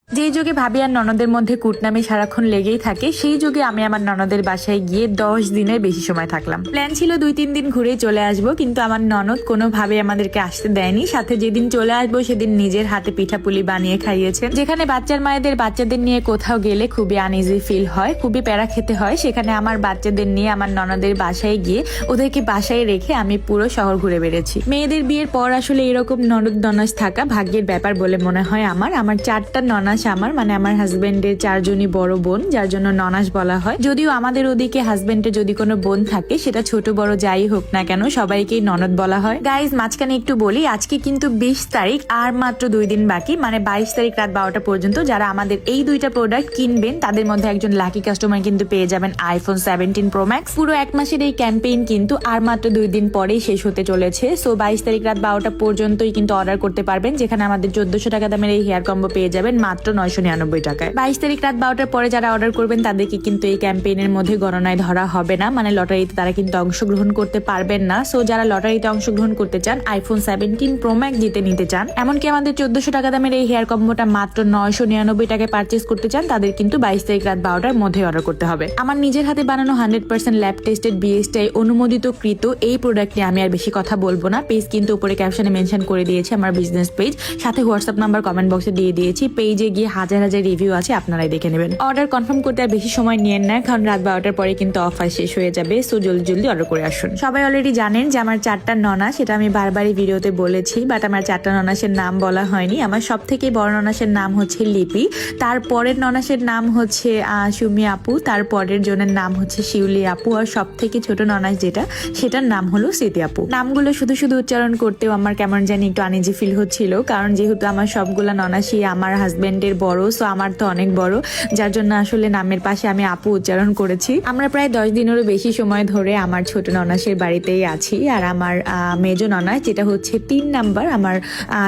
যেই যুগে ভাবি আর ননদের মধ্যে কুটনামি সারাক্ষণ লেগেই থাকে, সেই যুগে আমি আমার ননদের বাসায় গিয়ে 10 দিনের বেশি সময় থাকলাম। প্ল্যান ছিল 2-3 দিন ঘুরে চলে আসবো, কিন্তু আমার ননদ কোনোভাবে আমাদেরকে আসতে দেয়নি। সাথে যেদিন চলে আসবো সেদিন নিজের হাতে পিঠাপুলি বানিয়ে খাইয়েছেন। যেখানে বাচ্চার মায়েদের বাচ্চাদের নিয়ে কোথাও গেলে খুবই আনইজি ফিল হয়, খুবই প্যারা খেতে হয়, সেখানে আমার বাচ্চাদের নিয়ে আমার ননদের বাসায় গিয়ে ওদেরকে বাসায় রেখে আমি পুরো শহর ঘুরে বেড়েছি। মেয়েদের বিয়ের পর আসলে এরকম ননদ ননাস থাকা ভাগ্যের ব্যাপার বলে মনে হয় আমার। 4টা ননাস আমার, মানে আমার হাজবেন্ডের 4 জনই বড় বোন, যার জন্য ননাস বলা হয়। যদিও আমাদের ওদিকে হাজবেন্ডের যদি কোনো বোন থাকে, সেটা ছোট বড় যাই হোক না কেন সবাইকেই ননদ বলা হয়। গাইজ, মাঝখানে একটু বলি, আজকে কিন্তু 20 তারিখ, আর মাত্র 2 দিন বাকি, মানে 22 তারিখ রাত 12টা পর্যন্ত যারা আমাদের এই 2টা প্রোডাক্ট কিনবেন তাদের মধ্যে একজন লাকি কাস্টমার কিন্তু পেয়ে যাবেন আইফোন 17 প্রো ম্যাক্স। পুরো 1 মাসের এই ক্যাম্পেইন কিন্তু আর মাত্র 2 দিন পরেই শেষ হতে চলেছে। সো 22 তারিখ রাত 12টা পর্যন্তই কিন্তু অর্ডার করতে পারবেন, যেখানে আমাদের 1400 টাকা দামের এই হেয়ার কম্বো পেয়ে যাবেন মাত্র 999 টাকায়। 22 তারিখ রাত 12টার পরে যারা অর্ডার করবেন তাদেরকে কিন্তু এই ক্যাম্পেইনের মধ্যে গণনায় ধরা হবে না, মানে লটারিতে তারা কিন্তু অংশগ্রহণ করতে পারবেন না। সো যারা লটারিতে অংশগ্রহণ করতে চান, আইফোন 17 প্রো ম্যাক্স জিতে নিতে চান, এমনকি আমাদের 1400 টাকা দামের এই হেয়ার কম্বোটা মাত্র 999 টাকায় পারচেস করতে চান, তাদের কিন্তু 22 তারিখ রাত 12টার মধ্যে অর্ডার করতে হবে। আমার নিজের হাতে বানানো 100% ল্যাব টেস্টেড বিএসটিআই অনুমোদিত কৃত এই প্রোডাক্ট নিয়ে আমি আর বেশি কথা বলবো না। পেজ কিন্তু উপরে ক্যাপশনে মেনশন করে দিয়েছি, আমার বিজনেস পেজ, সাথে হোয়াটসঅ্যাপ নাম্বার কমেন্ট বক্সে দিয়ে দিয়েছি। পেজে গিয়ে হাজার হাজার রিভিউ আছে, আপনারাই দেখে নেবেন। অর্ডার কনফার্ম করতে আর বেশি সময় নিয়েন না, কারণ রাত 12টার পরে কিন্তু অফার শেষ হয়ে যাবে। সো জলদি জলদি অর্ডার করে আসুন। সবাই অলরেডি জানেন যে আমার 4টা ননাস, সেটা আমি বারবারই ভিডিওতে বলেছি, বাট আমার 4টা ননাসের নাম বলা হয়নি। আমার সব থেকে বড় ননাসের নাম হচ্ছে লিপি, তারপরের ননাসের নাম হচ্ছে সুমি আপু, তারপরের জনের নাম হচ্ছে শিউলি আপু, আর সব থেকে ছোট ননাস যেটা, সেটার নাম হলো স্মৃতি আপু। নামগুলো শুধু শুধু উচ্চারণ করতেও আমার কেমন জানি একটু আনইজি ফিল হচ্ছিল, কারণ যেহেতু আমার সবগুলা ননাসই আমার হাজবেন্ডের বড়, সো আমার তো অনেক বড়, যার জন্য আসলে নামের পাশে আমি আপু উচ্চারণ করেছি। আমরা প্রায় 10 দিনেরও বেশি সময় ধরে আমার ছোট ননাসের বাড়িতেই আছি, আর আমার মেজো ননাস, যেটা হচ্ছে 3 নাম্বার, আমার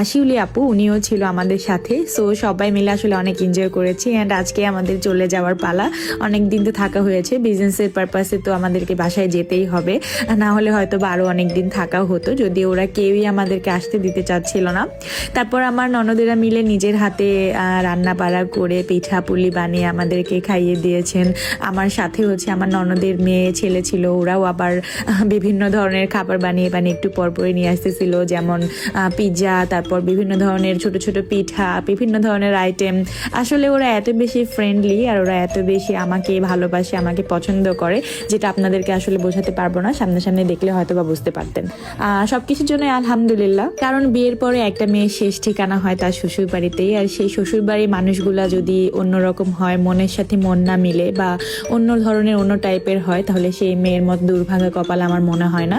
শিউলি আপু, উনিও ছিল আমাদের সাথে। সো সবাই মিলে আসলে অনেক এনজয় করেছি, অ্যান্ড আজকে আমাদের চলে যাওয়ার পালা। অনেক দিন তো থাকা হয়েছে, বিজনেসের পারপাসে তো আমাদেরকে বাসায় যেতেই হবে, না হলে হয়তো আরো অনেক দিন থাকাও হতো, যদি ওরা কেউই আমাদেরকে আসতে দিতে চাচ্ছিল না। তারপর আমার ননদেরা মিলে নিজের হাতে রান্না বাড়া করে পিঠা পুলি বানিয়ে আমাদেরকে খাইয়ে দিয়েছেন। আমার সাথে হচ্ছে আমার ননদের মেয়ে ছেলে ছিল, ওরাও আবার বিভিন্ন ধরনের খাবার বানিয়ে বানিয়ে একটু পরপরই নিয়ে আসতেছিল, যেমন পিৎজা, তারপর বিভিন্ন ধরনের ছোট ছোট পিঠা, বিভিন্ন ধরনের আইটেম। আসলে ওরা এত বেশি ফ্রেন্ডলি, আর ওরা এত বেশি আমাকে ভালোবাসে, আমাকে পছন্দ করে, যেটা আপনাদেরকে আসলে বোঝাতে পারবো না, সামনাসামনি দেখলে হয়তো বা বুঝতে পারতেন। সবকিছুর জন্য আলহামদুলিল্লাহ, কারণ বিয়ের পরে একটা মেয়ের শেষ ঠিকানা হয় তার শ্বশুর বাড়িতেই, আর সেই শ্বশুর বাড়ির মানুষগুলা যদি অন্যরকম হয়, মনের সাথে মন না মিলে বা অন্য ধরনের অন্য টাইপের হয়, তাহলে সেই মেয়ের মতো দুর্ভাগা কপাল আমার মনে হয় না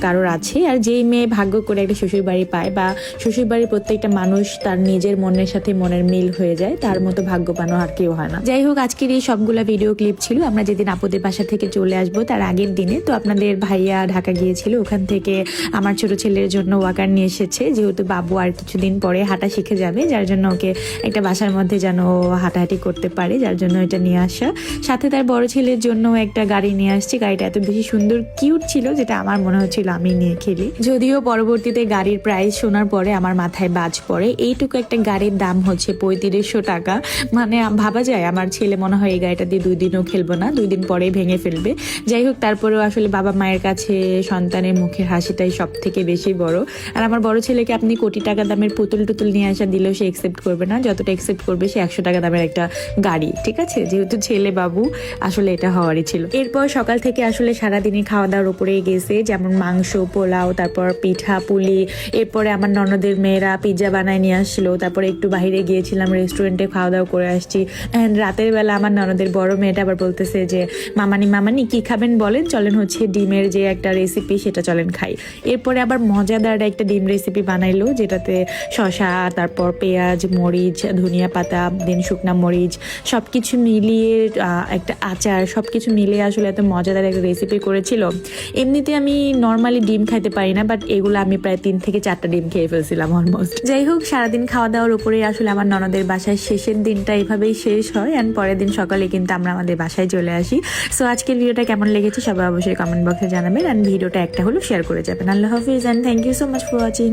কারোর আছে। আর যেই মেয়ে ভাগ্য করে একটা শ্বশুর বাড়ি পায়, বা শ্বশুর বাড়ির প্রত্যেকটা মানুষ তার নিজের মনের সাথে মনের মিল হয়ে যায়, তার মতো ভাগ্যবানও আর কেউ হয় না। যাই হোক, আজকের এই সবগুলা ভিডিও ক্লিপ ছিল আমরা যেদিন আপুদের বাসা থেকে চলে আসবো তার আগের দিনে। তো আপনাদের ভাইয়া ঢাকা গিয়েছিল, ওখান থেকে আমার ছোট ছেলের জন্য ওয়াকার নিয়ে এসেছে, যেহেতু বাবু আর কিছুদিন পরে হাঁটা শিখে যাবে, যার জন্য ওকে একটা বাসার মধ্যে যেন হাঁটাহাঁটি করতে পারে, যার জন্য এটা নিয়ে আসা। সাথে তার বড় ছেলের জন্য একটা গাড়ি নিয়ে আসছি, গাড়িটা এত বেশি সুন্দর কিউট ছিল, যেটা আমার মনে হচ্ছিল আমি নিয়ে খেলি। যদিও পরবর্তীতে গাড়ির প্রাইস শোনার পরে আমার মাথায় বাজ পড়ে, এইটুকু একটা গাড়ির দাম হচ্ছে 3500 টাকা। মানে ভাবা যায় আমার ছেলে মনে হয় এই গাড়িটা দিয়ে 2 দিনও খেলবো না, 2 দিন পরে ভেঙে ফেলবে। যাই হোক, তারপরেও আসলে বাবা মায়ের কাছে সন্তানের মুখের হাসিটাই সব থেকে বেশি বড়। আর আমার বড় ছেলেকে আপনি কোটি টাকা দামের পুতুল টুতুল নিয়ে আসা দিলেও সে একসেপ্ট করবে না, যতটা একসেপ্ট করবে সে 100 টাকা দামের একটা গাড়ি। ঠিক আছে, যেহেতু ছেলে বাবু, আসলে এটা হওয়ারই ছিল। এরপর সকাল থেকে আসলে সারাদিনই খাওয়া দাওয়ার উপরেই গেছে, যেমন মাংস, পোলাও, তারপর পিঠা পুলি। এরপরে আমার ননদের মেয়েরা পিৎজা বানায় নিয়ে আসলো, তারপরে একটু বাইরে গিয়েছিলাম, রেস্টুরেন্টে খাওয়া দাওয়া করে আসছি। অ্যান্ড রাতের বেলা আমার ননদের বড় মেয়েটা আবার বলতেছে যে মামানি কি খাবেন বলেন, চলেন হচ্ছে ডিমের যে একটা রেসিপি সেটা চলেন খাই। এরপরে আবার মজাদার একটা ডিম রেসিপি বানাইলো, যেটাতে শসা, তারপর পেঁয়াজ, মরিচ, ধনিয়া পাতা, দেন শুকনা মরিচ, সবকিছু মিলিয়ে একটা আচার, সবকিছু মিলিয়ে আসলে এত মজাদার একটা রেসিপি করেছিল। এমনিতে আমি নর্মালি ডিম খাইতে পারি না, বাট এগুলো আমি প্রায় 3 থেকে 4টা ডিম খেয়ে ফেলছিলাম অলমোস্ট। যাই হোক, সারাদিন খাওয়া দাওয়ার উপরে আসলে আমার ননদের বাসায় শেষের দিনটা এভাবেই শেষ হয়, অ্যান্ড পরের দিন সকালে কিন্তু আমরা আমাদের বাসায় চলে আসি। সো আজকের ভিডিওটা কেমন লেগেছে সবাই অবশ্যই কমেন্ট বক্সে জানাবেন, অ্যান্ড ভিডিওটা একটা হলো শেয়ার করে যাবেন। আল্লাহ হাফিজ, and thank you so much for watching.